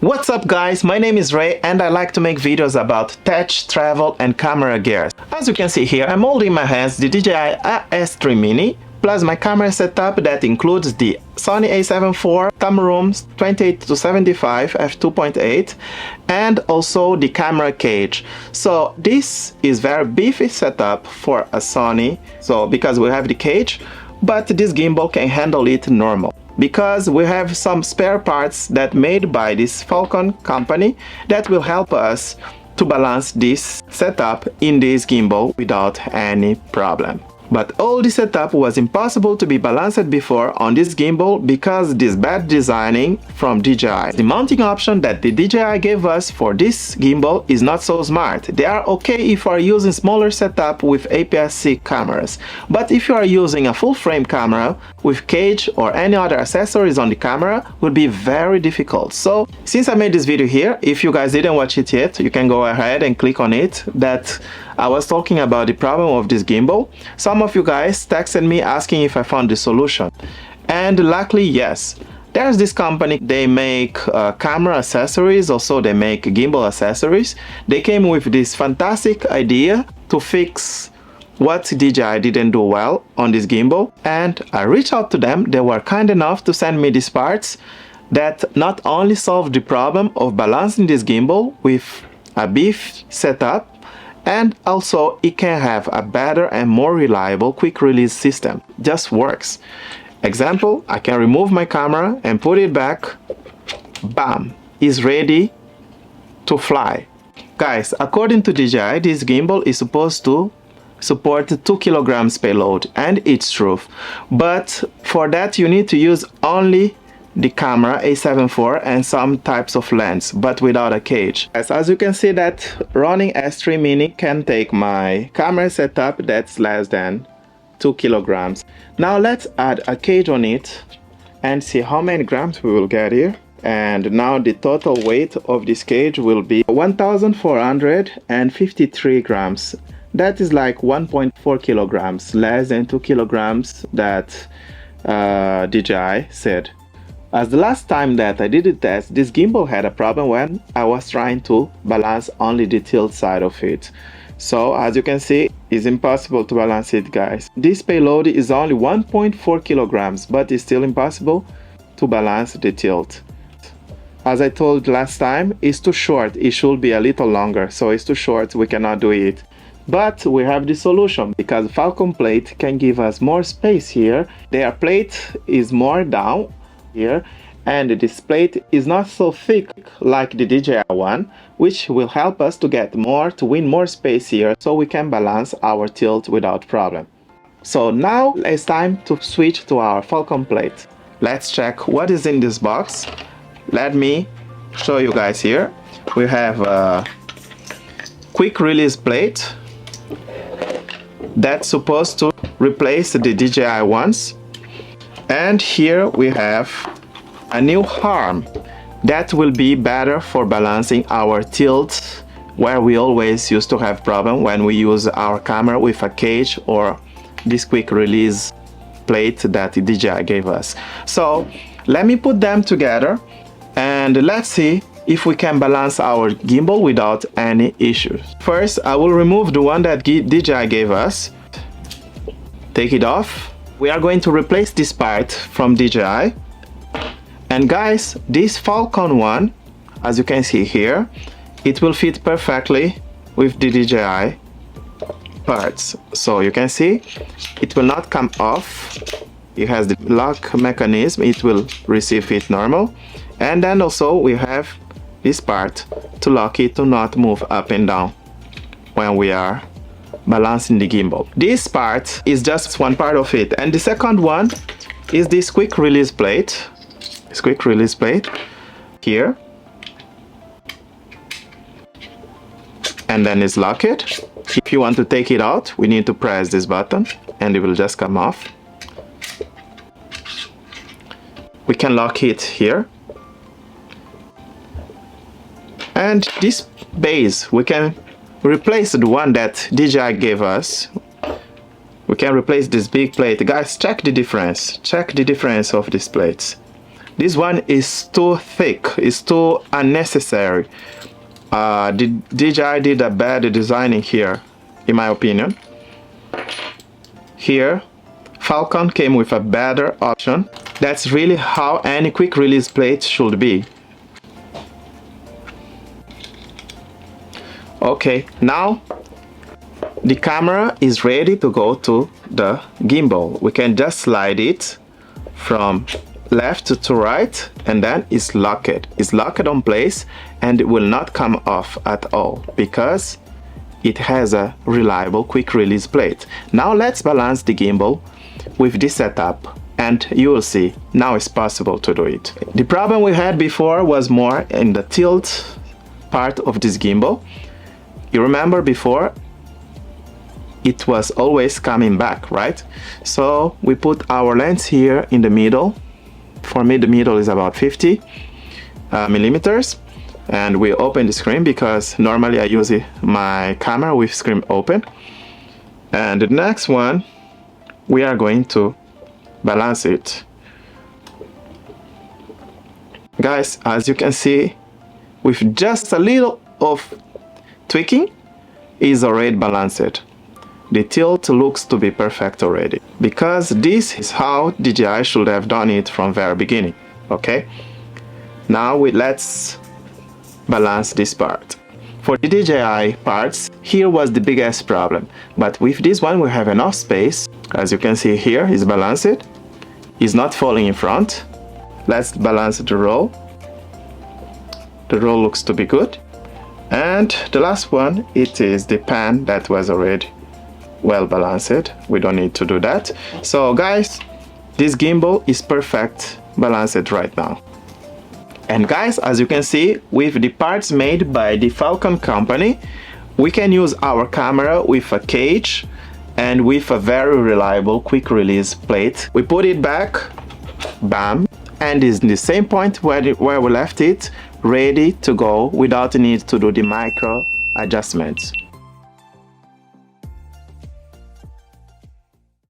What's up guys, my name is Ray and I like to make videos about tech, travel and camera gear. As you can see here, I'm holding in my hands the DJI RS3 Mini plus my camera setup that includes the Sony a7 IV, thumb rooms 28-75 f2.8 and also the camera cage. So this is very beefy setup for a Sony, so because we have the cage, but this gimbal can handle it normal. Because we have some spare parts that made by this Falcon company that will help us to balance this setup in this gimbal without any problem. But all the setup was impossible to be balanced before on this gimbal because this bad designing from DJI. The mounting option that the DJI gave us for this gimbal is not so smart. They are okay if you are using smaller setup with APS-C cameras, but if you are using a full frame camera with cage or any other accessories on the camera, would be very difficult. So since I made this video here, if you guys didn't watch it yet, you can go ahead and click on it. That I was talking about the problem of this gimbal. Some of you guys texted me asking if I found the solution, and luckily yes. There's this company, they make camera accessories, also they make gimbal accessories. They came with this fantastic idea to fix what DJI didn't do well on this gimbal, and I reached out to them. They were kind enough to send me these parts that not only solve the problem of balancing this gimbal with a beef setup, and also it can have a better and more reliable quick release system. Just works. Example, I can remove my camera and put it back, bam, is ready to fly. Guys, according to DJI, this gimbal is supposed to support 2 kilograms payload, and it's true, but for that you need to use only the camera a7 IV and some types of lens, but without a cage. As you can see, that running S3 Mini can take my camera setup that's less than 2 kilograms. Now let's add a cage on it and see how many grams we will get here. And now the total weight of this cage will be 1453 grams. That is like 1.4 kilograms, less than 2 kilograms that DJI said. As the last time that I did the test, this gimbal had a problem when I was trying to balance only the tilt side of it. So as you can see, it's impossible to balance it, guys. This payload is only 1.4 kilograms, but it's still impossible to balance the tilt. As I told last time, it's too short. It should be a little longer, so it's too short, we cannot do it. But we have the solution, because Falcon plate can give us more space here. Their plate is more down here, and this plate is not so thick like the DJI one, which will help us to win more space here, so we can balance our tilt without problem. So now it's time to switch to our Falcon plate. Let's check what is in this box. Let me show you guys here. We have a quick release plate that's supposed to replace the DJI ones. And here we have a new arm that will be better for balancing our tilt, where we always used to have problem when we use our camera with a cage or this quick release plate that DJI gave us. So let me put them together and let's see if we can balance our gimbal without any issues. First, I will remove the one that DJI gave us. Take it off. We are going to replace this part from DJI. And guys, this Falcon one, as you can see here, it will fit perfectly with the DJI parts. So you can see it will not come off. It has the lock mechanism, it will receive it normal. And then also we have this part to lock it to not move up and down when we are balancing the gimbal. This part is just one part of it, and the second one is this quick release plate. This quick release plate here, and then it's locked. If you want to take it out, we need to press this button and it will just come off. We can lock it here, and this base we can replace the one that DJI gave us. We can replace this big plate. Guys, check the difference. Check the difference of these plates. This one is too thick, it's too unnecessary. The DJI did a bad designing here, in my opinion. Here, Falcon came with a better option. That's really how any quick release plate should be. Okay, now the camera is ready to go to the gimbal. We can just slide it from left to right, and then it's locked. It's locked on place and it will not come off at all because it has a reliable quick release plate. Now let's balance the gimbal with this setup and you will see now it's possible to do it. The problem we had before was more in the tilt part of this gimbal. You remember before it was always coming back, right? So we put our lens here in the middle. For me the middle is about 50 millimeters, and we open the screen because normally I use my camera with screen open. And the next one we are going to balance it. Guys, as you can see, with just a little of tweaking is already balanced. The tilt looks to be perfect already, because this is how DJI should have done it from very beginning. Okay, now let's balance this part. For the DJI parts, here was the biggest problem, but with this one we have enough space. As you can see here, it's balanced, it's not falling in front. Let's balance the roll. The roll looks to be good. And the last one, it is the pan that was already well balanced. We don't need to do that. So guys, this gimbal is perfect balanced right now. And guys, as you can see, with the parts made by the Falcon company, we can use our camera with a cage and with a very reliable quick release plate. We put it back, bam, and it's in the same point where we left it, ready to go without the need to do the micro adjustments.